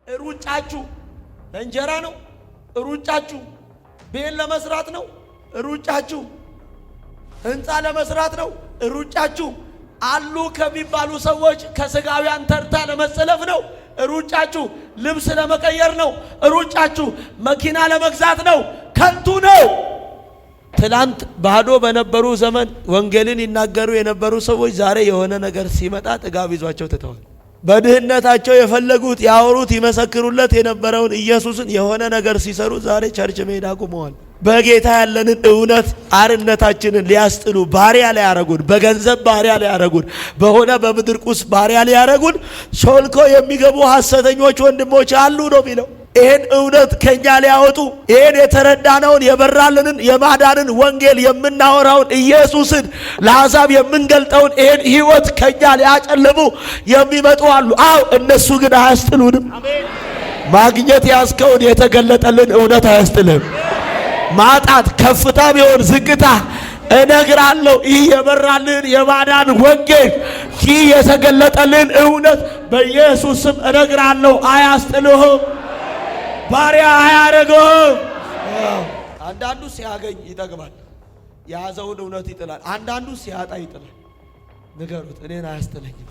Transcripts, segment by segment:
ሩጫችሁ ለእንጀራ ነው። ሩጫችሁ ቤት ለመስራት ነው። ሩጫችሁ ህንፃ ለመስራት ነው። ሩጫችሁ አሉ ከሚባሉ ሰዎች ከስጋውያን ተርታ ለመሰለፍ ነው። ሩጫችሁ ልብስ ለመቀየር ነው። ሩጫችሁ መኪና ለመግዛት ነው። ከንቱ ነው። ትላንት ባዶ በነበሩ ዘመን ወንጌልን ይናገሩ የነበሩ ሰዎች ዛሬ የሆነ ነገር ሲመጣ ጥጋብ ይዟቸው ትተዋል። በድህነታቸው የፈለጉት ያወሩት ይመሰክሩለት የነበረውን ኢየሱስን የሆነ ነገር ሲሰሩ ዛሬ ቸርች መሄድ አቁመዋል። በጌታ ያለንን እውነት አርነታችንን ሊያስጥሉ ባሪያ ላይ ያረጉን፣ በገንዘብ ባሪያ ላይ ያረጉን፣ በሆነ በምድር ቁስ ባሪያ ላይ ያረጉን ሾልኮ የሚገቡ ሐሰተኞች ወንድሞች አሉ ነው የሚለው። ይህን እውነት ከኛ ሊያወጡ ይህን የተረዳነውን የበራልንን የማዳንን ወንጌል የምናወራውን ኢየሱስን ለአሕዛብ የምንገልጠውን ይህን ሕይወት ከኛ ሊያጨልሙ የሚመጡ አሉ። አው እነሱ ግን አያስጥሉንም። ማግኘት ያስከውን የተገለጠልን እውነት አያስጥልም። ማጣት ከፍታ ቢሆን ዝቅታ እነግራለሁ፣ ይህ የበራልን የማዳን ወንጌል ይህ የተገለጠልን እውነት በኢየሱስ ስም እነግራለሁ አያስጥልህም። ባሪያ አያረገውም። አንዳንዱ ሲያገኝ ይጠግባል፣ የያዘውን እውነት ይጥላል። አንዳንዱ ሲያጣ ይጥላል። ንገሩት፣ እኔን አያስጥለኝም።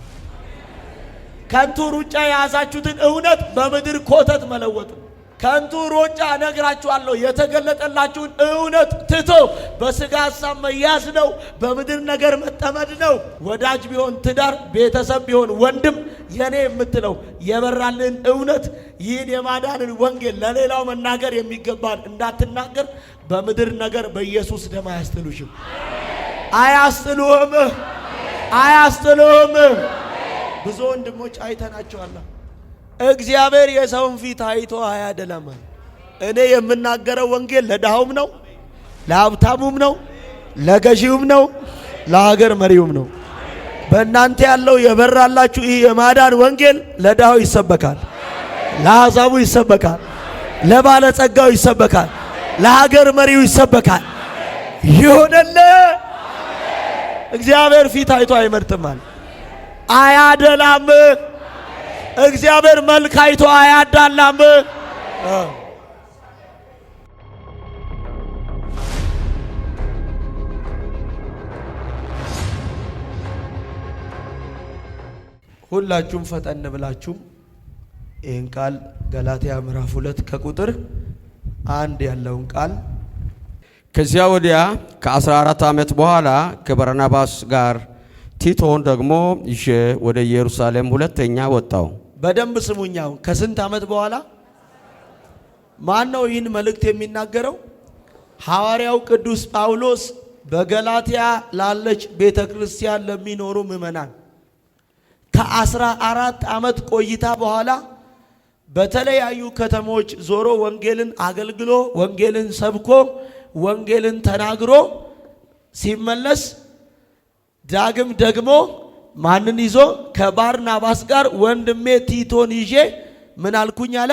ከንቱ ሩጫ የያዛችሁትን እውነት በምድር ኮተት መለወጥ። ከንቱ ሩጫ እነግራችኋለሁ፣ የተገለጠላችሁን እውነት ትቶ በስጋ ሐሳብ መያዝ ነው። በምድር ነገር መጠመድ ነው። ወዳጅ ቢሆን ትዳር፣ ቤተሰብ ቢሆን ወንድም፣ የኔ የምትለው የበራልን እውነት ይህን የማዳንን ወንጌል ለሌላው መናገር የሚገባን እንዳትናገር። በምድር ነገር በኢየሱስ ደም አያስጥሉሽም። አያስጥሉህም። አያስጥሉህም። ብዙ ወንድሞች አይተናቸዋል። እግዚአብሔር የሰውን ፊት አይቶ አያደላም። እኔ የምናገረው ወንጌል ለድሃውም ነው፣ ለሀብታሙም ነው፣ ለገዢውም ነው፣ ለሀገር መሪውም ነው። በእናንተ ያለው የበራላችሁ ይህ የማዳን ወንጌል ለድሃው ይሰበካል፣ ለአሕዛቡ ይሰበካል፣ ለባለጸጋው ይሰበካል፣ ለሀገር መሪው ይሰበካል። ይሆነለ እግዚአብሔር ፊት አይቶ አይመርጥማል፣ አያደላም። እግዚአብሔር መልክ አይቶ አያዳላም። ሁላችሁም ፈጠን ብላችሁም ይህን ቃል ገላትያ ምዕራፍ 2 ከቁጥር 1 ያለውን ቃል ከዚያ ወዲያ ከ14 ዓመት በኋላ ከበርናባስ ጋር ቲቶን ደግሞ ይዤ ወደ ኢየሩሳሌም ሁለተኛ ወጣው። በደንብ ስሙኛው። ከስንት ዓመት በኋላ? ማን ነው ይህን መልእክት የሚናገረው? ሐዋርያው ቅዱስ ጳውሎስ በገላትያ ላለች ቤተ ክርስቲያን ለሚኖሩ ምዕመናን ከ14 ዓመት ቆይታ በኋላ በተለያዩ ከተሞች ዞሮ ወንጌልን አገልግሎ ወንጌልን ሰብኮ ወንጌልን ተናግሮ ሲመለስ ዳግም ደግሞ ማንን ይዞ? ከባርናባስ ጋር ወንድሜ ቲቶን ይዤ ምን አልኩኝ አለ?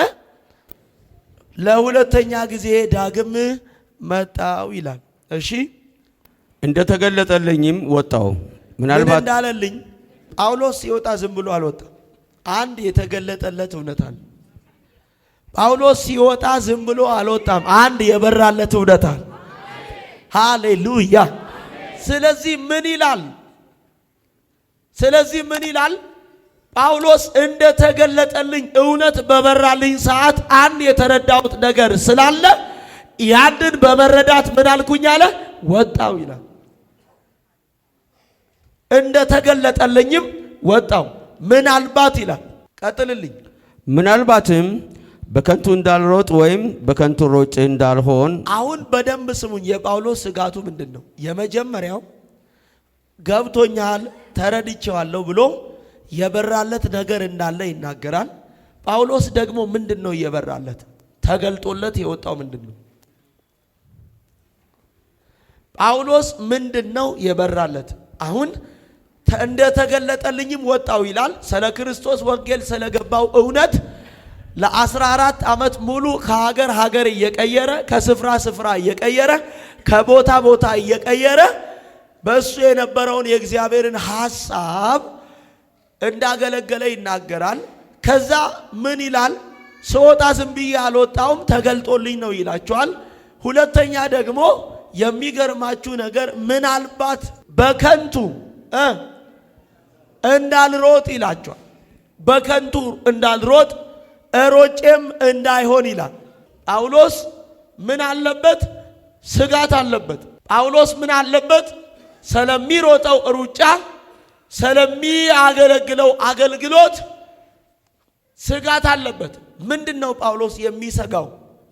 ለሁለተኛ ጊዜ ዳግም መጣው ይላል። እሺ እንደተገለጠልኝም ወጣው። ምናልባት እንዳለልኝ ጳውሎስ ሲወጣ ዝም ብሎ አልወጣም። አንድ የተገለጠለት እውነት አለ። ጳውሎስ ሲወጣ ዝም ብሎ አልወጣም። አንድ የበራለት እውነት አለ። ሃሌሉያ። ስለዚህ ምን ይላል? ጳውሎስ እንደተገለጠልኝ እውነት በበራልኝ ሰዓት አንድ የተረዳሁት ነገር ስላለ ያንን በመረዳት ምን አልኩኝ አለ? ወጣው ይላል። እንደተገለጠልኝም ወጣው። ምናልባት ይላል፣ ቀጥልልኝ። ምናልባትም በከንቱ እንዳልሮጥ ወይም በከንቱ ሮጬ እንዳልሆን። አሁን በደንብ ስሙኝ። የጳውሎስ ስጋቱ ምንድን ነው? የመጀመሪያው ገብቶኛል ተረድቼዋለሁ ብሎ የበራለት ነገር እንዳለ ይናገራል። ጳውሎስ ደግሞ ምንድን ነው የበራለት? ተገልጦለት የወጣው ምንድን ነው? ጳውሎስ ምንድን ነው የበራለት? አሁን እንደተገለጠልኝም ወጣው ይላል። ስለ ክርስቶስ ወንጌል ስለገባው እውነት ለ14 ዓመት ሙሉ ከሀገር ሀገር እየቀየረ ከስፍራ ስፍራ እየቀየረ ከቦታ ቦታ እየቀየረ በእሱ የነበረውን የእግዚአብሔርን ሐሳብ እንዳገለገለ ይናገራል። ከዛ ምን ይላል? ስወጣ ዝም ብዬ አልወጣሁም ተገልጦልኝ ነው ይላቸዋል። ሁለተኛ ደግሞ የሚገርማችሁ ነገር ምናልባት በከንቱ እንዳልሮጥ ይላቸዋል። በከንቱ እንዳልሮጥ ሮጬም እንዳይሆን ይላል። ጳውሎስ ምን አለበት? ስጋት አለበት። ጳውሎስ ምን አለበት? ስለሚሮጠው ሩጫ፣ ስለሚያገለግለው አገልግሎት ስጋት አለበት። ምንድነው ጳውሎስ የሚሰጋው?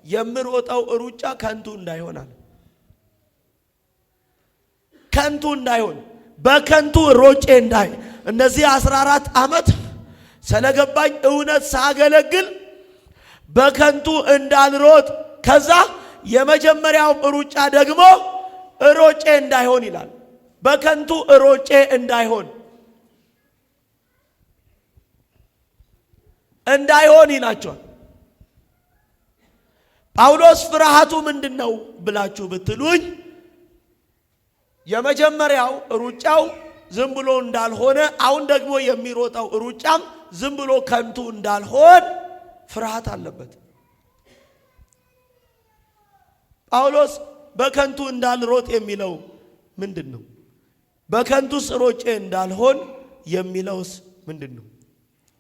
የምሮጠው ሩጫ ከንቱ እንዳይሆናል። ከንቱ እንዳይሆን፣ በከንቱ ሮጬ እንዳይ እነዚህ 14 ዓመት ስለገባኝ እውነት ሳገለግል በከንቱ እንዳልሮጥ፣ ከዛ የመጀመሪያው ሩጫ ደግሞ ሮጬ እንዳይሆን ይላል። በከንቱ ሮጬ እንዳይሆን ይላቸዋል። ጳውሎስ ፍርሃቱ ምንድነው ብላችሁ ብትሉኝ የመጀመሪያው ሩጫው ዝም ብሎ እንዳልሆነ፣ አሁን ደግሞ የሚሮጠው ሩጫም ዝም ብሎ ከንቱ እንዳልሆን ፍርሃት አለበት። ጳውሎስ በከንቱ እንዳልሮጥ የሚለው ምንድነው? በከንቱስ ሮጬ እንዳልሆን የሚለውስ ምንድነው?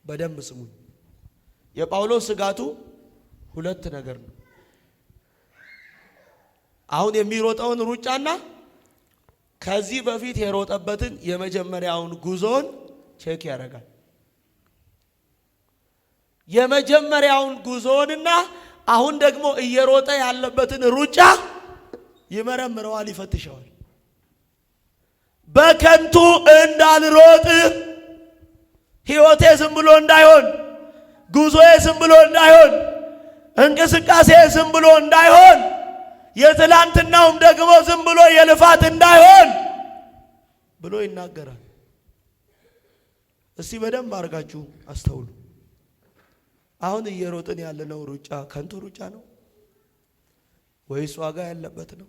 በደንብ ስሙኝ። የጳውሎስ ስጋቱ ሁለት ነገር ነው። አሁን የሚሮጠውን ሩጫና ከዚህ በፊት የሮጠበትን የመጀመሪያውን ጉዞን ቼክ ያደርጋል። የመጀመሪያውን ጉዞንና አሁን ደግሞ እየሮጠ ያለበትን ሩጫ ይመረምረዋል፣ ይፈትሸዋል። በከንቱ እንዳልሮጥ፣ ሕይወቴ ዝም ብሎ እንዳይሆን፣ ጉዞዬ ዝም ብሎ እንዳይሆን፣ እንቅስቃሴ ዝም ብሎ እንዳይሆን፣ የትላንትናውም ደግሞ ዝም ብሎ የልፋት እንዳይሆን ብሎ ይናገራል። እስቲ በደንብ አድርጋችሁ አስተውሉ። አሁን እየሮጥን ያለነው ሩጫ ከንቱ ሩጫ ነው ወይስ ዋጋ ያለበት ነው?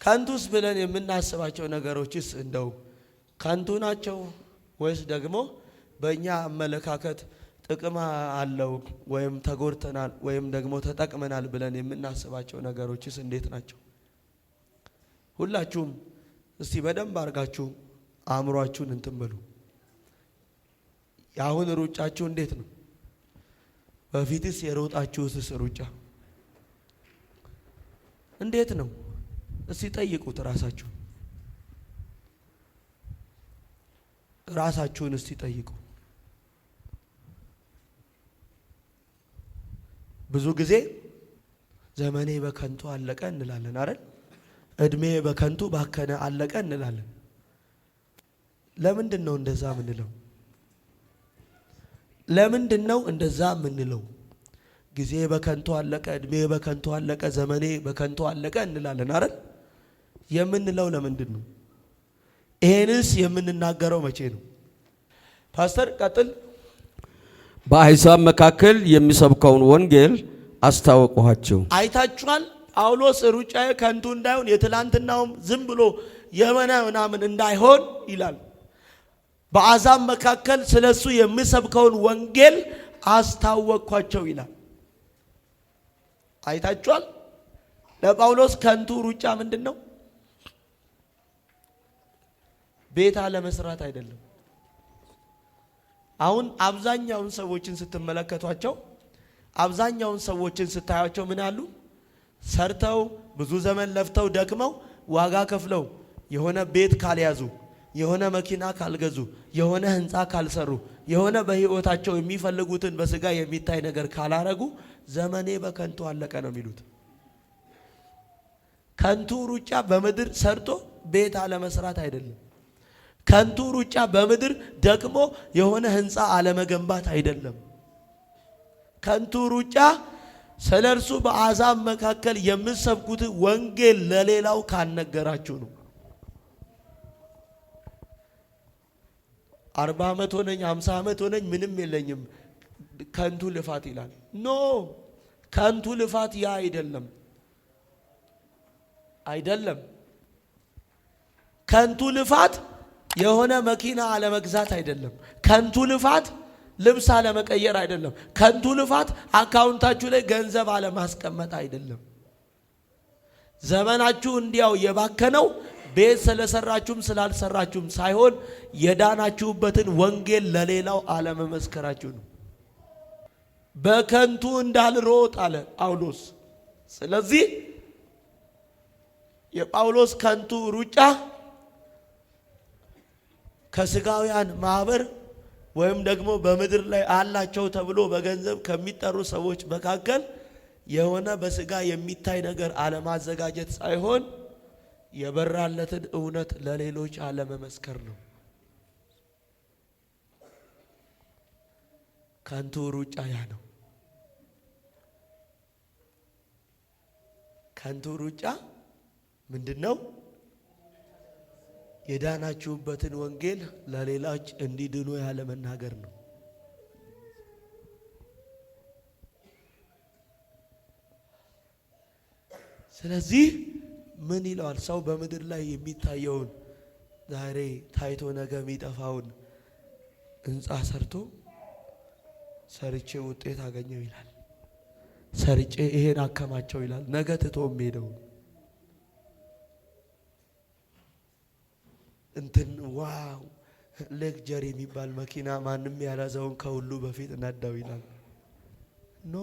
ከንቱስ ብለን የምናስባቸው ነገሮችስ እንደው ከንቱ ናቸው ወይስ ደግሞ በእኛ አመለካከት ጥቅም አለው ወይም ተጎድተናል ወይም ደግሞ ተጠቅመናል ብለን የምናስባቸው ነገሮችስ እንዴት ናቸው? ሁላችሁም እስቲ በደንብ አድርጋችሁ አእምሯችሁን እንትን በሉ። የአሁን ሩጫችሁ እንዴት ነው? በፊትስ የሮጣችሁትስ ሩጫ እንዴት ነው? እስቲ ጠይቁት ራሳችሁን እስቲ ጠይቁ። ብዙ ጊዜ ዘመኔ በከንቱ አለቀ እንላለን አይደል? እድሜ በከንቱ ባከነ አለቀ እንላለን። ለምንድን ነው እንደዛ ምንለው? ለምንድን ነው እንደዛ ምንለው? ጊዜ በከንቱ አለቀ፣ እድሜ በከንቱ አለቀ፣ ዘመኔ በከንቱ አለቀ እንላለን አይደል? የምንለው ለምንድን ነው? ይሄንስ የምንናገረው መቼ ነው? ፓስተር ቀጥል። በአሕዛብ መካከል የሚሰብከውን ወንጌል አስታወቅኋቸው። አይታችኋል። ጳውሎስ ሩጫዬ ከንቱ እንዳይሆን የትላንትናውም ዝም ብሎ የመና ምናምን እንዳይሆን ይላል። በአሕዛብ መካከል ስለሱ የሚሰብከውን ወንጌል አስታወቅኳቸው ይላል። አይታችኋል። ለጳውሎስ ከንቱ ሩጫ ምንድን ነው? ቤት አለመስራት አይደለም። አሁን አብዛኛውን ሰዎችን ስትመለከቷቸው፣ አብዛኛውን ሰዎችን ስታያቸው ምን አሉ? ሰርተው ብዙ ዘመን ለፍተው ደክመው ዋጋ ከፍለው የሆነ ቤት ካልያዙ፣ የሆነ መኪና ካልገዙ፣ የሆነ ህንፃ ካልሰሩ፣ የሆነ በህይወታቸው የሚፈልጉትን በስጋ የሚታይ ነገር ካላረጉ ዘመኔ በከንቱ አለቀ ነው የሚሉት። ከንቱ ሩጫ በምድር ሰርቶ ቤት አለመስራት አይደለም። ከንቱ ሩጫ በምድር ደክሞ የሆነ ህንፃ አለመገንባት አይደለም። ከንቱ ሩጫ ስለ እርሱ በአሕዛብ መካከል የምትሰብኩት ወንጌል ለሌላው ካልነገራችሁ ነው። 40 ዓመት ሆነኝ 50 ዓመት ሆነኝ ምንም የለኝም ከንቱ ልፋት ይላል። ኖ ከንቱ ልፋት ያ አይደለም። ከንቱ ልፋት የሆነ መኪና አለመግዛት አይደለም። ከንቱ ልፋት ልብስ አለመቀየር አይደለም። ከንቱ ልፋት አካውንታችሁ ላይ ገንዘብ አለማስቀመጥ አይደለም። ዘመናችሁ እንዲያው የባከነው ቤት ስለሰራችሁም ስላልሰራችሁም ሳይሆን የዳናችሁበትን ወንጌል ለሌላው አለመመስከራችሁ ነው። በከንቱ እንዳልሮጥ አለ ጳውሎስ። ስለዚህ የጳውሎስ ከንቱ ሩጫ ከስጋውያን ማህበር ወይም ደግሞ በምድር ላይ አላቸው ተብሎ በገንዘብ ከሚጠሩ ሰዎች መካከል የሆነ በስጋ የሚታይ ነገር አለማዘጋጀት ሳይሆን የበራለትን እውነት ለሌሎች አለመመስከር ነው። ከንቱ ሩጫ ያ ነው። ከንቱ ሩጫ ምንድነው? የዳናችሁበትን ወንጌል ለሌሎች እንዲድኑ ያለ መናገር ነው። ስለዚህ ምን ይለዋል? ሰው በምድር ላይ የሚታየውን ዛሬ ታይቶ ነገ የሚጠፋውን ህንጻ ሰርቼ ውጤት አገኘው ይላል። ሰርቼ ይሄን አከማቸው ይላል። ነገ ትቶ ሄደው እንትን ዋው ሌክጀሪ የሚባል መኪና ማንም ያላዘውን ከሁሉ በፊት ነዳው ይላል። ኖ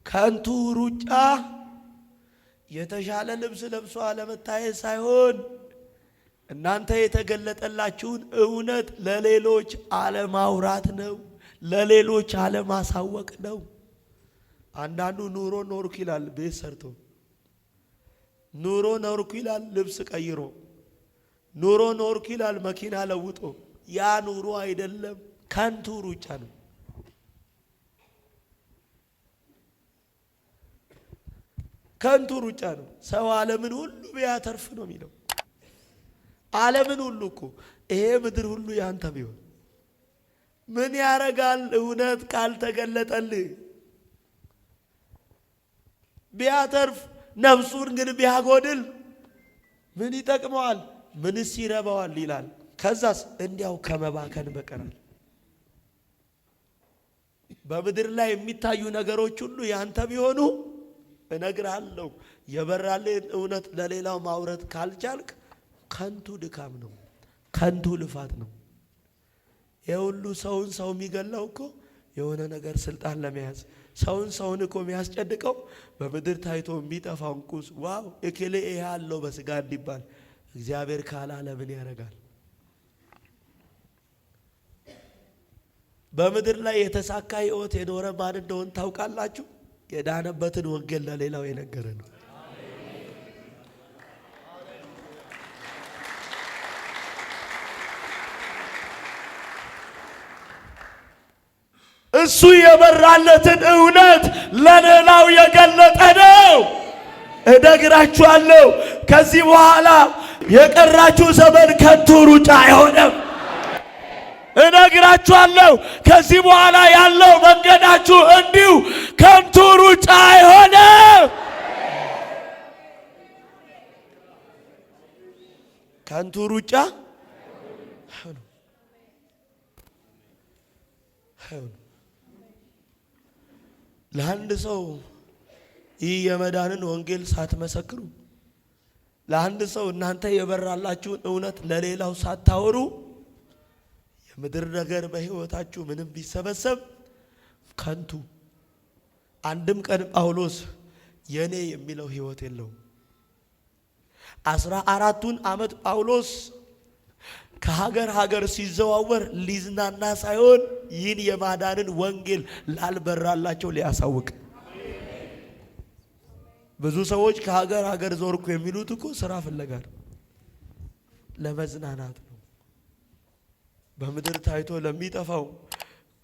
ከንቱ ሩጫ የተሻለ ልብስ ለብሶ አለመታየት ሳይሆን እናንተ የተገለጠላችሁን እውነት ለሌሎች አለማውራት ነው። ለሌሎች አለማሳወቅ ነው። አንዳንዱ ኑሮ ኖርኩ ይላል ቤት ሰርቶ፣ ኑሮ ኖርኩ ይላል ልብስ ቀይሮ፣ ኑሮ ኖርኩ ይላል መኪና ለውጦ። ያ ኑሮ አይደለም፣ ከንቱ ሩጫ ነው። ከንቱ ሩጫ ነው። ሰው ዓለምን ሁሉ ቢያተርፍ ነው የሚለው። ዓለምን ሁሉ እኮ ይሄ ምድር ሁሉ ያንተ ቢሆን ምን ያረጋል? እውነት ካልተገለጠልህ ቢያተርፍ ነፍሱን ግን ቢያጎድል ምን ይጠቅመዋል? ምንስ ይረባዋል ይላል። ከዛስ እንዲያው ከመባከን በቀራል። በምድር ላይ የሚታዩ ነገሮች ሁሉ ያንተ ቢሆኑ እነግርሃለሁ፣ የበራልህን እውነት ለሌላው ማውረት ካልቻልክ ከንቱ ድካም ነው፣ ከንቱ ልፋት ነው። የሁሉ ሰው የሚገላው እኮ የሆነ ነገር ስልጣን ለመያዝ ሰውን እኮ የሚያስጨድቀው በምድር ታይቶ የሚጠፋው እንቁስ ዋው እከሌ ይሄ ያለው በስጋ እንዲባል እግዚአብሔር ካላለ ምን ያደርጋል? በምድር ላይ የተሳካ ሕይወት የኖረ ማን እንደሆነ ታውቃላችሁ? የዳነበትን ወንጌል ለሌላው የነገረ ነው። እሱ የበራለትን እውነት ለሌላው የገለጠ ነው። እነግራችኋለሁ፣ ከዚህ በኋላ የቀራችሁ ዘመን ከንቱ ሩጫ አይሆንም። እነግራችኋለሁ፣ ከዚህ በኋላ ያለው መንገዳችሁ እንዲሁ ከንቱ ሩጫ አይሆንም። ከንቱ ሩጫ አይሆንም። ለአንድ ሰው ይህ የመዳንን ወንጌል ሳትመሰክሩ፣ ለአንድ ሰው እናንተ የበራላችሁን እውነት ለሌላው ሳታወሩ የምድር ነገር በሕይወታችሁ ምንም ቢሰበሰብ ከንቱ። አንድም ቀን ጳውሎስ የኔ የሚለው ሕይወት የለውም። 14 ዓመት ጳውሎስ ከሀገር ሲዘዋወር ሊዝናና ሳይሆን ይህን የማዳንን ወንጌል ላልበራላቸው ሊያሳውቅ። ብዙ ሰዎች ከሀገር ዞርኩ የሚሉት እኮ ስራ ፍለጋ ነው፣ ለመዝናናት ነው፣ በምድር ታይቶ ለሚጠፋው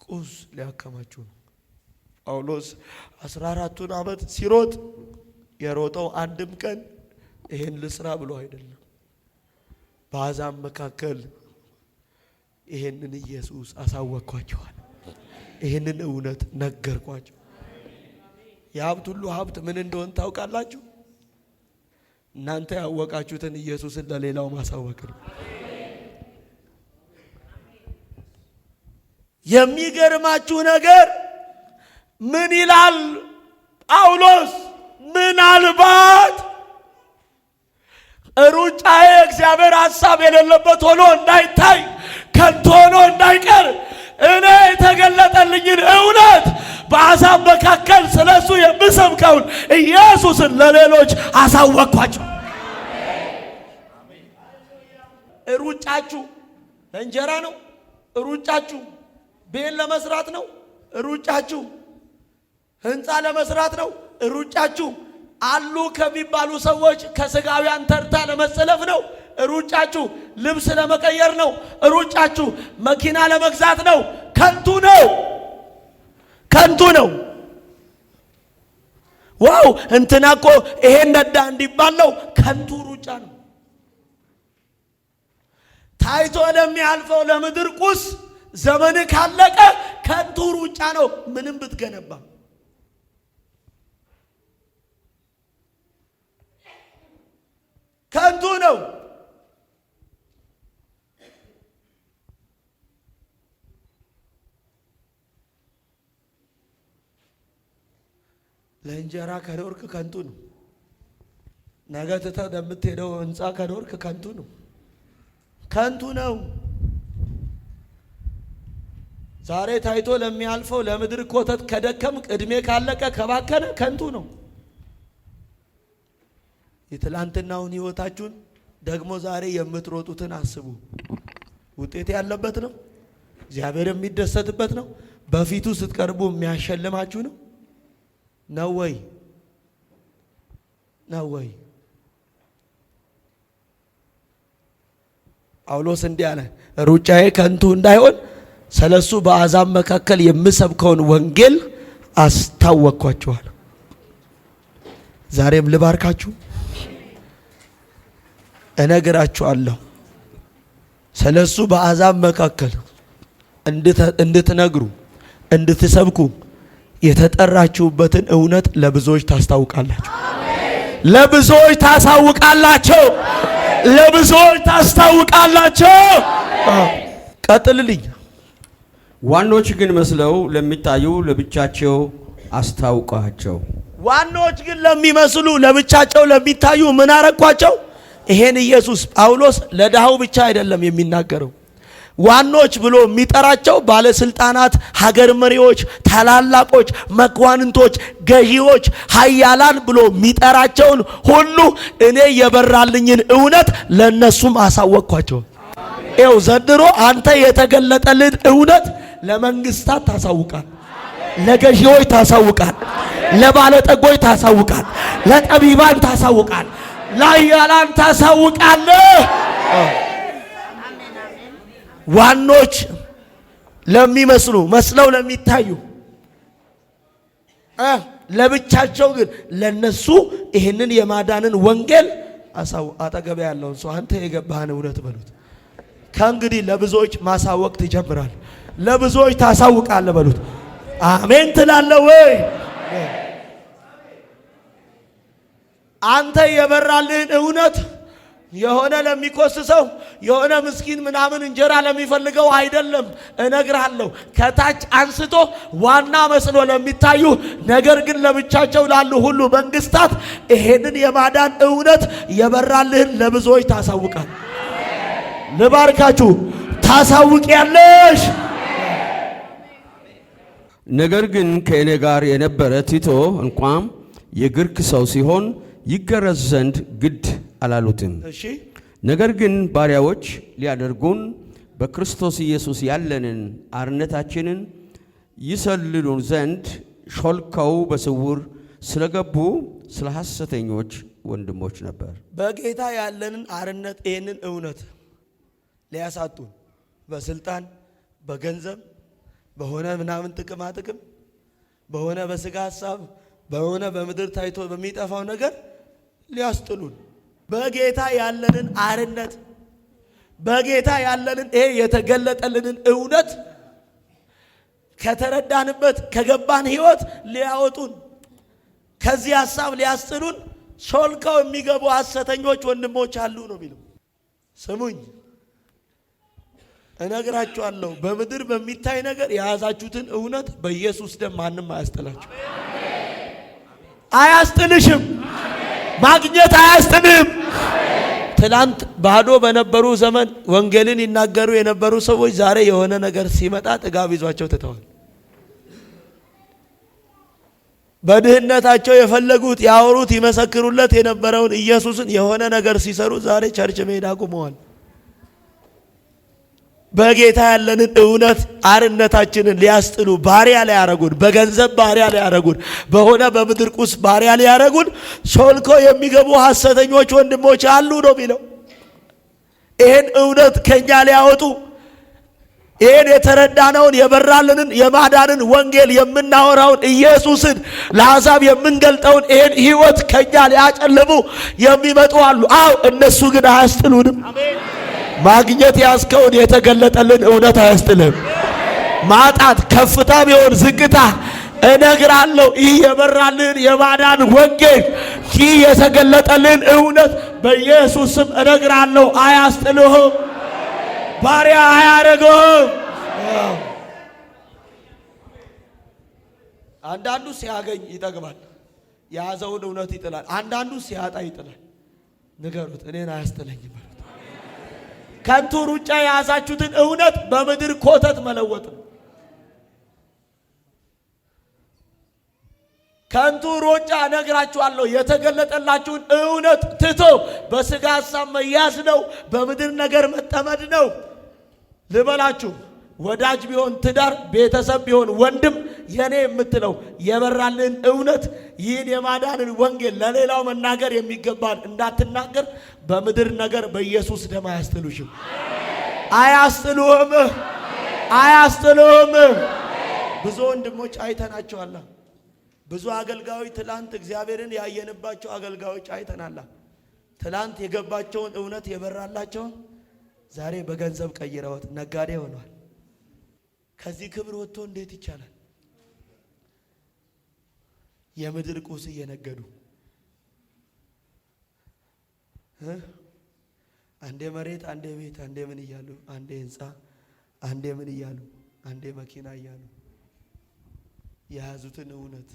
ቁስ ሊያከማችሁ ነው። ጳውሎስ 14 ዓመት ሲሮጥ የሮጠው አንድም ቀን ይሄን ልስራ ብሎ አይደለም። በአሕዛብ መካከል ይሄንን ኢየሱስ አሳወቅኳቸዋል፣ ይሄንን እውነት ነገርኳቸው። የሀብት ሁሉ ሀብት ምን እንደሆነ ታውቃላችሁ? እናንተ ያወቃችሁትን ኢየሱስን ለሌላው ማሳወቅ ነው። የሚገርማችሁ ነገር ምን ይላል ጳውሎስ? ምናልባት ሩጫዬ እግዚአብሔር ሐሳብ የሌለበት ሆኖ እንዳይታይ ከንቱ ሆኖ እንዳይቀር እኔ የተገለጠልኝን እውነት በአሕዛብ መካከል ስለሱ የምሰብከውን ኢየሱስን ለሌሎች አሳወቅኳቸው። ሩጫችሁ ለእንጀራ ነው። ሩጫችሁ ቤት ለመስራት ነው። ሩጫችሁ ህንፃ ለመስራት ነው። ሩጫችሁ አሉ ከሚባሉ ሰዎች ከስጋውያን ተርታ ለመሰለፍ ነው። ሩጫችሁ ልብስ ለመቀየር ነው። ሩጫችሁ መኪና ለመግዛት ነው። ከንቱ ነው፣ ከንቱ ነው። ዋው እንትና እኮ ይሄን ነዳ እንዲባል ነው። ከንቱ ሩጫ ነው። ታይቶ ለሚያልፈው ለምድር ቁስ ዘመን ካለቀ ከንቱ ሩጫ ነው። ምንም ብትገነባ ከንቱ ነው። ለእንጀራ ከኖርክ ከንቱ ነው። ነገ ትተህ የምትሄደው ህንፃ ከኖርክ ከንቱ ነው፣ ከንቱ ነው። ዛሬ ታይቶ ለሚያልፈው ለምድር ኮተት ከደከምክ እድሜ ካለቀ ከባከነ ከንቱ ነው። የትላንትናውን ህይወታችሁን ደግሞ ዛሬ የምትሮጡትን አስቡ። ውጤት ያለበት ነው። እግዚአብሔር የሚደሰትበት ነው። በፊቱ ስትቀርቡ የሚያሸልማችሁ ነው። ነው ወይ? ነው ወይ? ጳውሎስ እንዲህ አለ፣ ሩጫዬ ከንቱ እንዳይሆን ስለሱ በአሕዛብ መካከል የምሰብከውን ወንጌል አስታወቅኳችኋል። ዛሬም ልባርካችሁ እነግራችኋለሁ። ስለሱ በአሕዛብ መካከል እንድትነግሩ እንድትሰብኩ የተጠራችሁበትን እውነት ለብዙዎች ታስታውቃላችሁ። ለብዙዎች ታሳውቃላችሁ። ለብዙዎች ታስታውቃላችሁ። ቀጥልልኝ። ዋኖች ግን መስለው ለሚታዩ ለብቻቸው አስታውቃቸው። ዋኖች ግን ለሚመስሉ ለብቻቸው ለሚታዩ ምን አረኳቸው? ይሄን ኢየሱስ ጳውሎስ ለድሃው ብቻ አይደለም የሚናገረው። ዋኖች ብሎ የሚጠራቸው ባለስልጣናት፣ ሀገር መሪዎች፣ ታላላቆች፣ መኳንንቶች፣ ገዢዎች፣ ኃያላን ብሎ የሚጠራቸውን ሁሉ እኔ የበራልኝን እውነት ለነሱም አሳወቅኳቸው። ይኸው ዘንድሮ አንተ የተገለጠልን እውነት ለመንግስታት ታሳውቃል፣ ለገዢዎች ታሳውቃል፣ ለባለጠጎች ታሳውቃል፣ ለጠቢባን ታሳውቃል፣ ለኃያላን ታሳውቃለህ። ዋኖች ለሚመስሉ መስለው ለሚታዩ ለብቻቸው ግን ለነሱ ይህንን የማዳንን ወንጌል አጠገብ ያለውን ሰው አንተ የገባህን እውነት በሉት። ከእንግዲህ ለብዙዎች ማሳወቅ ትጀምራል። ለብዙዎች ታሳውቃለህ በሉት። አሜን ትላለህ ወይ? አንተ የበራልህን እውነት የሆነ ለሚኮስሰው የሆነ ምስኪን ምናምን እንጀራ ለሚፈልገው አይደለም እነግርሃለሁ። ከታች አንስቶ ዋና መስሎ ለሚታዩ ነገር ግን ለብቻቸው ላሉ ሁሉ መንግስታት ይሄንን የማዳን እውነት የበራልህን ለብዙዎች ታሳውቃል። ልባርካችሁ፣ ታሳውቂያለሽ። ነገር ግን ከእኔ ጋር የነበረ ቲቶ እንኳን የግሪክ ሰው ሲሆን ይገረዝ ዘንድ ግድ አላሉትም። ነገር ግን ባሪያዎች ሊያደርጉን በክርስቶስ ኢየሱስ ያለንን አርነታችንን ይሰልሉን ዘንድ ሾልከው በስውር ስለገቡ ስለ ሐሰተኞች ወንድሞች ነበር። በጌታ ያለንን አርነት ይህንን እውነት ሊያሳጡን በስልጣን በገንዘብ በሆነ ምናምን ጥቅማ ጥቅም በሆነ በስጋ ሐሳብ በሆነ በምድር ታይቶ በሚጠፋው ነገር ሊያስጥሉን በጌታ ያለንን አርነት በጌታ ያለንን ይሄ የተገለጠልንን እውነት ከተረዳንበት ከገባን ህይወት ሊያወጡን ከዚህ ሐሳብ ሊያስጥሉን ሾልከው የሚገቡ ሐሰተኞች ወንድሞች አሉ ነው የሚለው። ስሙኝ እነግራችኋለሁ፣ በምድር በሚታይ ነገር የያዛችሁትን እውነት በኢየሱስ ደም ማንም አያስጥላችሁ። አያስጥልሽም። ማግኘት አያስጥልም። ትላንት ባዶ በነበሩ ዘመን ወንጌልን ይናገሩ የነበሩ ሰዎች ዛሬ የሆነ ነገር ሲመጣ ጥጋብ ይዟቸው ትተዋል። በድህነታቸው የፈለጉት ያወሩት ይመሰክሩለት የነበረውን ኢየሱስን የሆነ ነገር ሲሰሩ ዛሬ ቸርች መሄድ አቁመዋል። በጌታ ያለንን እውነት አርነታችንን ሊያስጥሉ ባሪያ ላይ ያረጉን፣ በገንዘብ ባሪያ ላይ ያረጉን፣ በሆነ በምድር ቁስ ባሪያ ላይ ያረጉን ሾልኮ የሚገቡ ሐሰተኞች ወንድሞች አሉ ነው የሚለው። ይህን እውነት ከኛ ሊያወጡ ይህን የተረዳነውን የበራልንን የማዳንን ወንጌል የምናወራውን ኢየሱስን ለአሕዛብ የምንገልጠውን ይህን ሕይወት ከኛ ሊያጨልሙ የሚመጡ አሉ። አው እነሱ ግን አያስጥሉንም። ማግኘት ያስከውን የተገለጠልን እውነት አያስጥልም። ማጣት ከፍታ ቢሆን ዝቅታ እነግራለሁ፣ ይህ የበራልን የማዳን ወንጌል ይህ የተገለጠልን እውነት በኢየሱስ ስም እነግራለሁ አያስጥልህም። ባሪያ አያረገውም። አንዳንዱ ሲያገኝ ይጠግባል፣ የያዘውን እውነት ይጥላል። አንዳንዱ ሲያጣ ይጥላል። ንገሩት፣ እኔን አያስጥለኝም። ከንቱ ሩጫ የያዛችሁትን እውነት በምድር ኮተት መለወጥ ነው። ከንቱ ሩጫ እነግራችኋለሁ፣ የተገለጠላችሁን እውነት ትቶ በሥጋ ሐሳብ መያዝ ነው፣ በምድር ነገር መጠመድ ነው። ልበላችሁ፣ ወዳጅ ቢሆን ትዳር፣ ቤተሰብ ቢሆን ወንድም፣ የኔ የምትለው የበራልን እውነት ይህን የማዳንን ወንጌል ለሌላው መናገር የሚገባን እንዳትናገር በምድር ነገር በኢየሱስ ደም አያስጥሉሽም። አያስጥሉህም። አያስጥሉህም። ብዙ ወንድሞች አይተናቸዋል። ብዙ አገልጋዮች ትላንት እግዚአብሔርን ያየንባቸው አገልጋዮች አይተናል። ትላንት የገባቸውን እውነት የበራላቸውን ዛሬ በገንዘብ ቀይረውት ነጋዴ ሆነዋል። ከዚህ ክብር ወጥቶ እንዴት ይቻላል? የምድር ቁስ እየነገዱ አንዴ መሬት፣ አንዴ ቤት፣ አንዴ ምን እያሉ፣ አንዴ ህንፃ፣ አንዴ ምን እያሉ፣ አንዴ መኪና እያሉ የያዙትን እውነት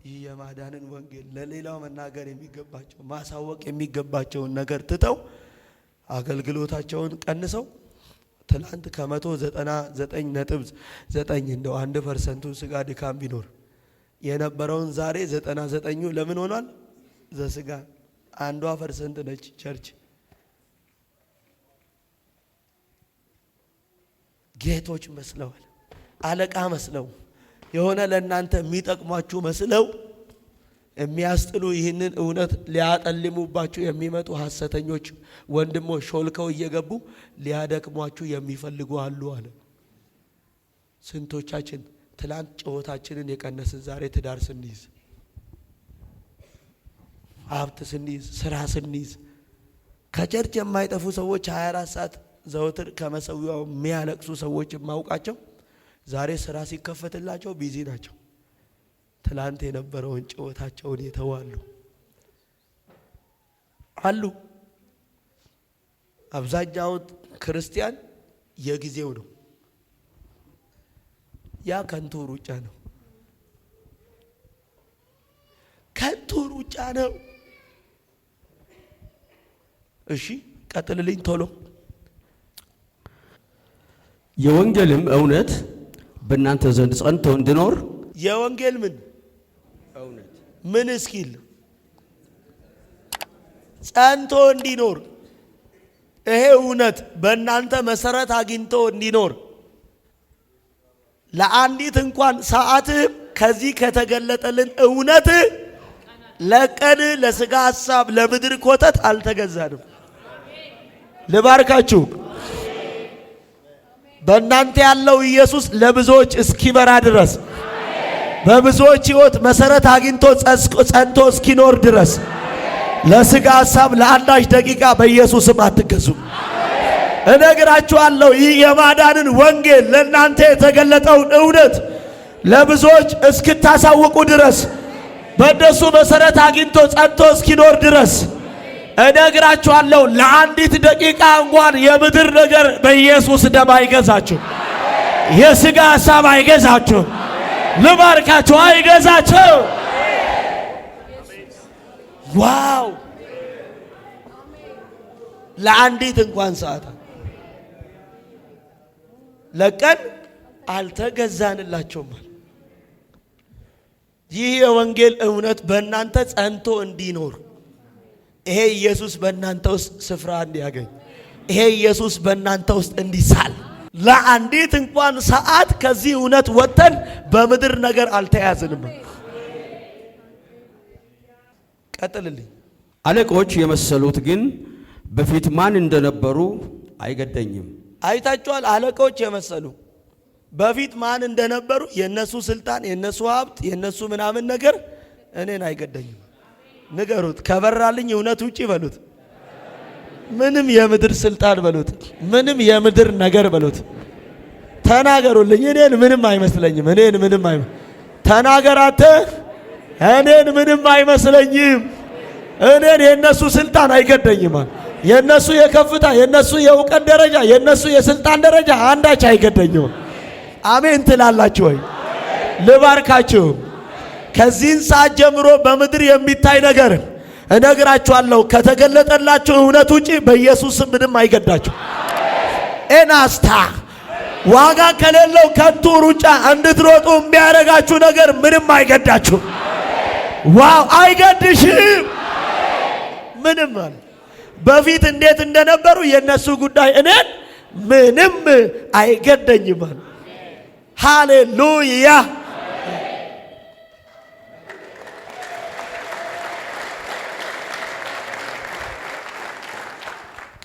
ይህ የማዳንን ወንጌል ለሌላው መናገር የሚገባቸው ማሳወቅ የሚገባቸውን ነገር ትተው አገልግሎታቸውን ቀንሰው ትላንት ከ199.9 እንደው 1% ስጋ ድካም ቢኖር የነበረውን ዛሬ 99 ለምን ሆኗል? ዘስጋ 1% ነች ቸርች። ጌቶች መስለዋል፣ አለቃ መስለው የሆነ ለእናንተ የሚጠቅሟችሁ መስለው የሚያስጥሉ ይህንን እውነት ሊያጠልሙባችሁ የሚመጡ ሐሰተኞች ወንድሞች ሾልከው እየገቡ ሊያደክሟችሁ የሚፈልጉ አሉ አለ። ስንቶቻችን ትላንት ጭወታችንን የቀነስን ዛሬ ትዳር ስንይዝ፣ ሀብት ስንይዝ፣ ስራ ስንይዝ ከቸርች የማይጠፉ ሰዎች 24 ሰዓት ዘወትር ከመሰዊያው የሚያለቅሱ ሰዎች የማውቃቸው ዛሬ ስራ ሲከፈትላቸው ቢዚ ናቸው። ትላንት የነበረውን ጭወታቸውን የተዋሉ አሉ። አብዛኛው ክርስቲያን የጊዜው ነው። ያ ከንቱ ሩጫ ነው። ከንቱ ሩጫ ነው። እሺ ቀጥልልኝ ቶሎ። የወንጌልም እውነት በእናንተ ዘንድ ጸንቶ እንዲኖር የወንጌል ምን እስኪል ጸንቶ እንዲኖር ይሄ እውነት በእናንተ መሰረት አግኝቶ እንዲኖር ለአንዲት እንኳን ሰዓትም ከዚህ ከተገለጠልን እውነት ለቀን ለሥጋ ሐሳብ ለምድር ኮተት አልተገዛንም። ልባርካችሁ። በእናንተ ያለው ኢየሱስ ለብዙዎች እስኪበራ ድረስ በብዙዎች ሕይወት መሰረት አግኝቶ ጸንቶ እስኪኖር ድረስ ለሥጋ ሐሳብ ለአንዳች ደቂቃ በኢየሱስም አትገዙም። እነግራችኋለሁ፣ ይህ የማዳንን ወንጌል ለእናንተ የተገለጠውን እውነት ለብዙዎች እስክታሳውቁ ድረስ በእነሱ መሰረት አግኝቶ ጸንቶ እስኪኖር ድረስ እነግራችኋለሁ፣ ለአንዲት ደቂቃ እንኳን የምድር ነገር በኢየሱስ ደም አይገዛችሁ። የሥጋ ሐሳብ አይገዛችሁ። ልባርካችሁ፣ አይገዛችሁ። ዋው! ለአንዲት እንኳን ሰዓት ለቀን አልተገዛንላቸውም። ይህ የወንጌል እውነት በእናንተ ጸንቶ እንዲኖር፣ ይሄ ኢየሱስ በእናንተ ውስጥ ስፍራ እንዲያገኝ፣ ይሄ ኢየሱስ በእናንተ ውስጥ እንዲሳል፣ ለአንዲት እንኳን ሰዓት ከዚህ እውነት ወጥተን በምድር ነገር አልተያዝንም። ቀጥልልኝ። አለቆች የመሰሉት ግን በፊት ማን እንደነበሩ አይገደኝም። አይታችኋል? አለቆች የመሰሉ በፊት ማን እንደነበሩ፣ የነሱ ስልጣን፣ የነሱ ሀብት፣ የነሱ ምናምን ነገር እኔን አይገደኝም። ንገሩት። ከበራልኝ እውነት ውጪ በሉት። ምንም የምድር ስልጣን በሉት፣ ምንም የምድር ነገር በሉት። ተናገሩልኝ። እኔን ምንም አይመስለኝም። እኔን ምንም ተናገራተ። እኔን ምንም አይመስለኝም። እኔን የነሱ ስልጣን አይገደኝም። የነሱ የከፍታ፣ የነሱ የእውቀት ደረጃ፣ የነሱ የስልጣን ደረጃ አንዳች አይገደኝም። አሜን ትላላችሁ ወይ? ልባርካችሁ። ከዚህን ሰዓት ጀምሮ በምድር የሚታይ ነገር እነግራችኋለሁ። ከተገለጠላችሁ እውነት ውጪ በኢየሱስ ምንም አይገዳችሁ። ኤናስታ ዋጋ ከሌለው ከንቱ ሩጫ እንድትሮጡ የሚያደርጋችሁ ነገር ምንም አይገዳችሁ። ዋው! አይገድሽም ምንም። በፊት እንዴት እንደነበሩ የነሱ ጉዳይ፣ እኔን ምንም አይገደኝም። ሃሌሉያ!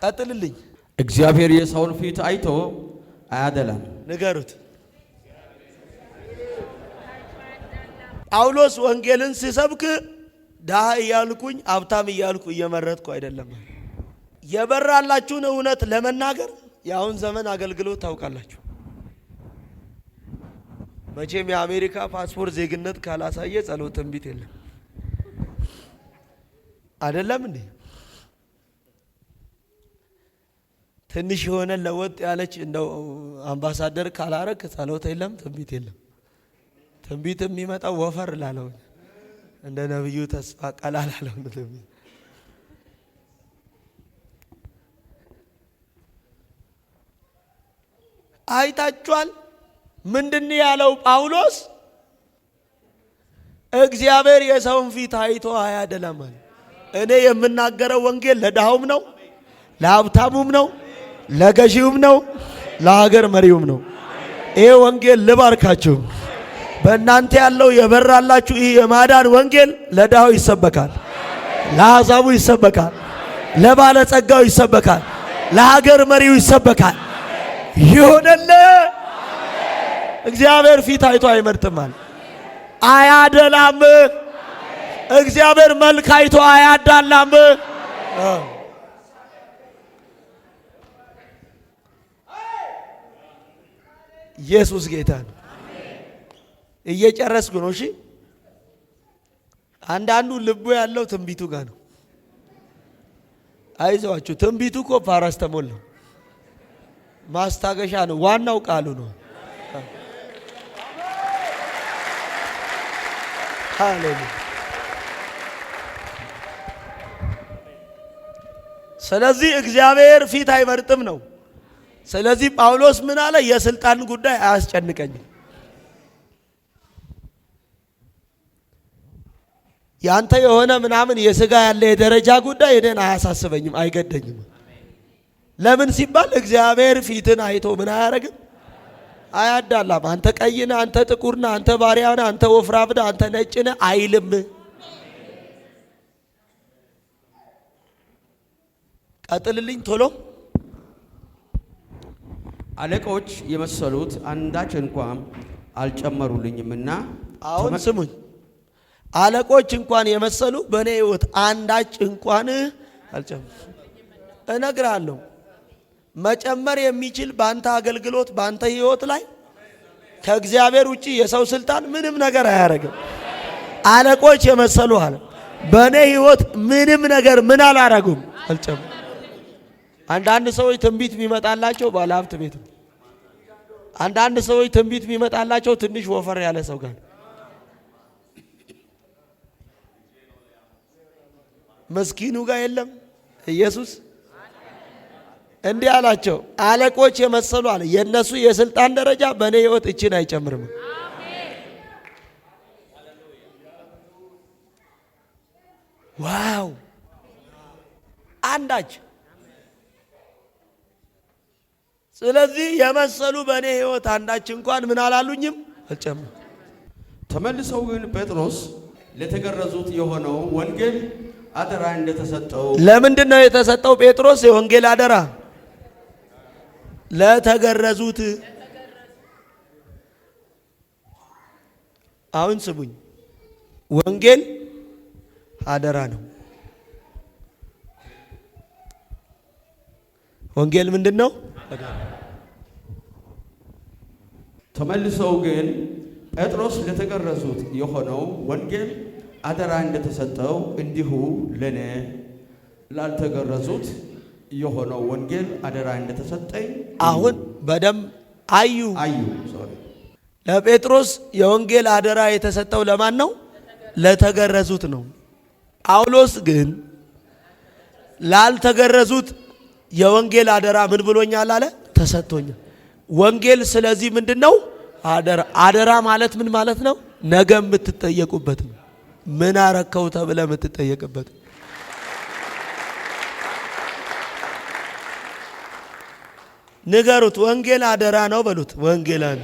ቀጥልልኝ። እግዚአብሔር የሰውን ፊት አይቶ አያደላም። ንገሩት። ጳውሎስ ወንጌልን ሲሰብክ ድሃ እያልኩኝ ሀብታም እያልኩ እየመረጥኩ አይደለም። የበራላችሁን እውነት ለመናገር የአሁን ዘመን አገልግሎት ታውቃላችሁ። መቼም የአሜሪካ ፓስፖርት ዜግነት ካላሳየ ጸሎት ትንቢት የለም። አይደለም እንዴ? ትንሽ የሆነ ለወጥ ያለች እንደው አምባሳደር ካላረክ ጸሎት የለም፣ ትንቢት የለም። ትንቢት የሚመጣው ወፈር ላለው እንደ ነብዩ ተስፋ ቀላል ላለው ነው። አይታችኋል? ምንድን ያለው ጳውሎስ? እግዚአብሔር የሰውን ፊት አይቶ አያደላም። እኔ የምናገረው ወንጌል ለድሃውም ነው፣ ለሀብታሙም ነው፣ ለገዢውም ነው፣ ለሀገር መሪውም ነው። ይሄ ወንጌል ልባርካችሁ። በእናንተ ያለው የበራላችሁ ይህ የማዳን ወንጌል ለድሃው ይሰበካል፣ ለአሕዛቡ ይሰበካል፣ ለባለጸጋው ይሰበካል፣ ለሀገር መሪው ይሰበካል። ይሆነለ እግዚአብሔር ፊት አይቶ አይመርጥማል፣ አያደላም። እግዚአብሔር መልክ አይቶ አያዳላም። ኢየሱስ ጌታ ነው። እየጨረስኩ ነው። እሺ፣ አንዳንዱ ልቡ ያለው ትንቢቱ ጋር ነው። አይዟችሁ፣ ትንቢቱ እኮ ፓራስተሞል ነው፣ ማስታገሻ ነው። ዋናው ቃሉ ነው። ሃሌሉያ። ስለዚህ እግዚአብሔር ፊት አይመርጥም ነው። ስለዚህ ጳውሎስ ምን አለ? የስልጣን ጉዳይ አያስጨንቀኝም። ያንተ የሆነ ምናምን የሥጋ ያለ የደረጃ ጉዳይ እኔን አያሳስበኝም፣ አይገደኝም። ለምን ሲባል እግዚአብሔር ፊትን አይቶ ምን አያረግም? አያዳላም። አንተ ቀይ ነህ፣ አንተ ጥቁር ነህ፣ አንተ ባሪያ ነህ፣ አንተ ወፍራም ነህ፣ አንተ ነጭ ነህ አይልም። ቀጥልልኝ ቶሎ። አለቆች የመሰሉት አንዳች እንኳን አልጨመሩልኝምና። አሁን ስሙኝ። አለቆች እንኳን የመሰሉ በእኔ ሕይወት አንዳች እንኳን አልጨመሩ። እነግራለሁ፣ መጨመር የሚችል በአንተ አገልግሎት በአንተ ሕይወት ላይ ከእግዚአብሔር ውጪ የሰው ስልጣን ምንም ነገር አያደርግም። አለቆች የመሰሉ አለ በእኔ ሕይወት ምንም ነገር ምን አላረጉም አልጨመሩም። አንዳንድ ሰዎች ትንቢት የሚመጣላቸው ባለሀብት ቤት ነው። አንዳንድ ሰዎች ትንቢት የሚመጣላቸው ትንሽ ወፈር ያለ ሰው ጋር መስኪኑ ጋር የለም። ኢየሱስ እንዲህ አላቸው፣ አለቆች የመሰሉ አለ የነሱ የስልጣን ደረጃ በእኔ ሕይወት እችን አይጨምርም። ዋው አንዳች ስለዚህ የመሰሉ በእኔ ሕይወት አንዳች እንኳን ምን አላሉኝም አልጨምርም። ተመልሰው ግን ጴጥሮስ ለተገረዙት የሆነው ወንጌል አደራ እንደተሰጠው ለምንድን ነው የተሰጠው? ጴጥሮስ የወንጌል አደራ ለተገረዙት። አሁን ስሙኝ፣ ወንጌል አደራ ነው። ወንጌል ምንድን ነው? ተመልሰው ግን ጴጥሮስ ለተገረዙት የሆነው ወንጌል አደራ እንደተሰጠው እንዲሁ ለኔ ላልተገረዙት የሆነው ወንጌል አደራ እንደተሰጠኝ አሁን በደም አዩ። ለጴጥሮስ የወንጌል አደራ የተሰጠው ለማን ነው? ለተገረዙት ነው። ጳውሎስ ግን ላልተገረዙት የወንጌል አደራ ምን ብሎኛል አለ? ተሰጥቶኛል። ወንጌል ስለዚህ ምንድነው? አደራ። አደራ ማለት ምን ማለት ነው? ነገ የምትጠየቁበት ነው። ምን አረከው ተብለ የምትጠየቅበት። ንገሩት፣ ወንጌል አደራ ነው በሉት። ወንጌል አለ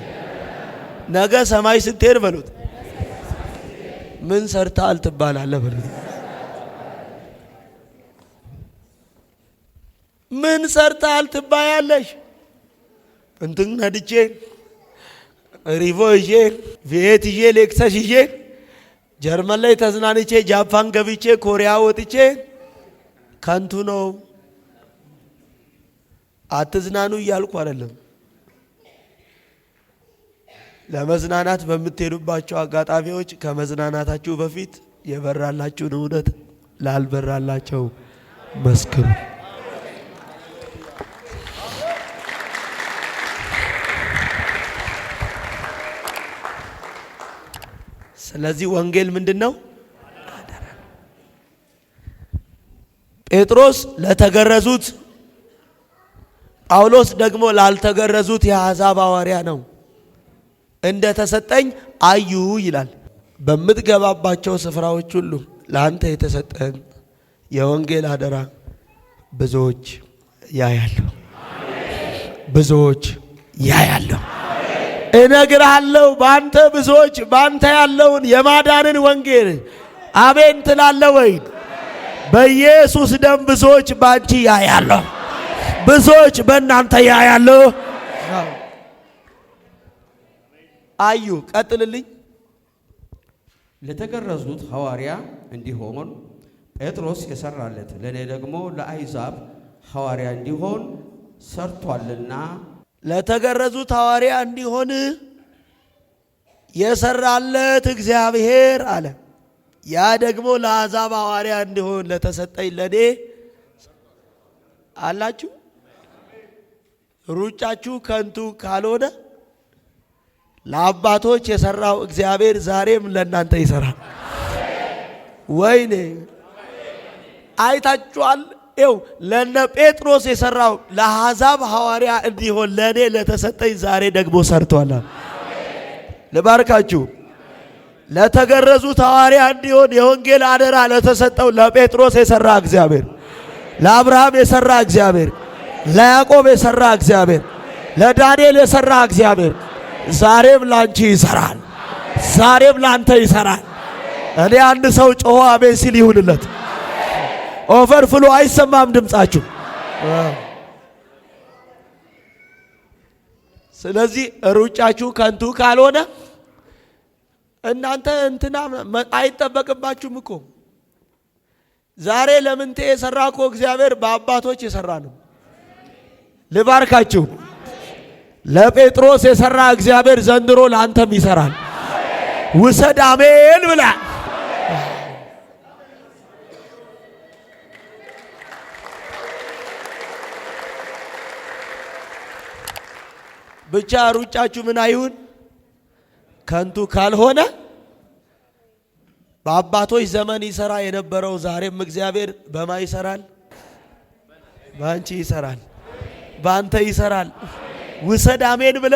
ነገ ሰማይ ስትሄድ በሉት ምን ሰርተሃል ትባላለህ በሉት። ምን ሰርተሃል ትባያለሽ? እንትን ነድቼ ሪቮ ይዤ ቪኤት ይዤ ሌክሰስ ይዤ ጀርመን ላይ ተዝናንቼ ጃፓን ገብቼ ኮሪያ ወጥቼ ከንቱ ነው። አትዝናኑ እያልኩ አይደለም። ለመዝናናት በምትሄዱባቸው አጋጣሚዎች ከመዝናናታችሁ በፊት የበራላችሁን እውነት ላልበራላቸው መስክሩ። ስለዚህ ወንጌል ምንድነው? አደራ። ጴጥሮስ ለተገረዙት፣ ጳውሎስ ደግሞ ላልተገረዙት የአሕዛብ ሐዋርያ ነው። እንደ ተሰጠኝ አዩ ይላል። በምትገባባቸው ስፍራዎች ሁሉ ለአንተ የተሰጠን የወንጌል አደራ ብዙዎች ያያሉ፣ ብዙዎች ያያሉ። እነግርሃለሁ ባንተ ብዙዎች ባንተ ያለውን የማዳንን ወንጌል አሜን ትላለህ ወይ? በኢየሱስ ደም ብዙዎች ባንቺ ያያሉ፣ ብዙዎች በእናንተ ያያሉ። አዩ ቀጥልልኝ። ለተገረዙት ሐዋርያ እንዲሆን ጴጥሮስ የሰራለት ለእኔ ደግሞ ለአሕዛብ ሐዋርያ እንዲሆን ሰርቷልና። ለተገረዙት ሐዋርያ እንዲሆን የሰራለት እግዚአብሔር አለ። ያ ደግሞ ለአሕዛብ ሐዋርያ እንዲሆን ለተሰጠኝ ለኔ አላችሁ። ሩጫችሁ ከንቱ ካልሆነ ለአባቶች የሰራው እግዚአብሔር ዛሬም ለእናንተ ይሰራል። ወይኔ አይታችኋል። ይው ለነ ጴጥሮስ የሰራው ለአሕዛብ ሐዋርያ እንዲሆን ለኔ ለተሰጠኝ ዛሬ ደግሞ ሰርቷል። ልባርካችሁ። ለተገረዙት ሐዋርያ እንዲሆን የወንጌል አደራ ለተሰጠው ለጴጥሮስ የሰራ እግዚአብሔር፣ ለአብርሃም የሰራ እግዚአብሔር፣ ለያዕቆብ የሰራ እግዚአብሔር፣ ለዳንኤል የሰራ እግዚአብሔር ዛሬም ላንቺ ይሰራል። ዛሬም ላንተ ይሰራል። እኔ አንድ ሰው ጮሆ አሜን ሲል ይሁንለት። ኦቨርፍሎ አይሰማም ድምጻችሁ። ስለዚህ ሩጫችሁ ከንቱ ካልሆነ እናንተ እንትና አይጠበቅባችሁም እኮ። ዛሬ ለምንቴ የሰራ እኮ እግዚአብሔር በአባቶች የሰራ ነው። ልባርካችሁ። ለጴጥሮስ የሰራ እግዚአብሔር ዘንድሮ ለአንተም ይሰራል። ውሰድ አሜን ብላ ብቻ ሩጫችሁ ምን አይሁን ከንቱ ካልሆነ በአባቶች ዘመን ይሰራ የነበረው ዛሬም እግዚአብሔር በማ ይሰራል? ባንቺ ይሰራል፣ ባንተ ይሰራል። ውሰድ አሜን ብለ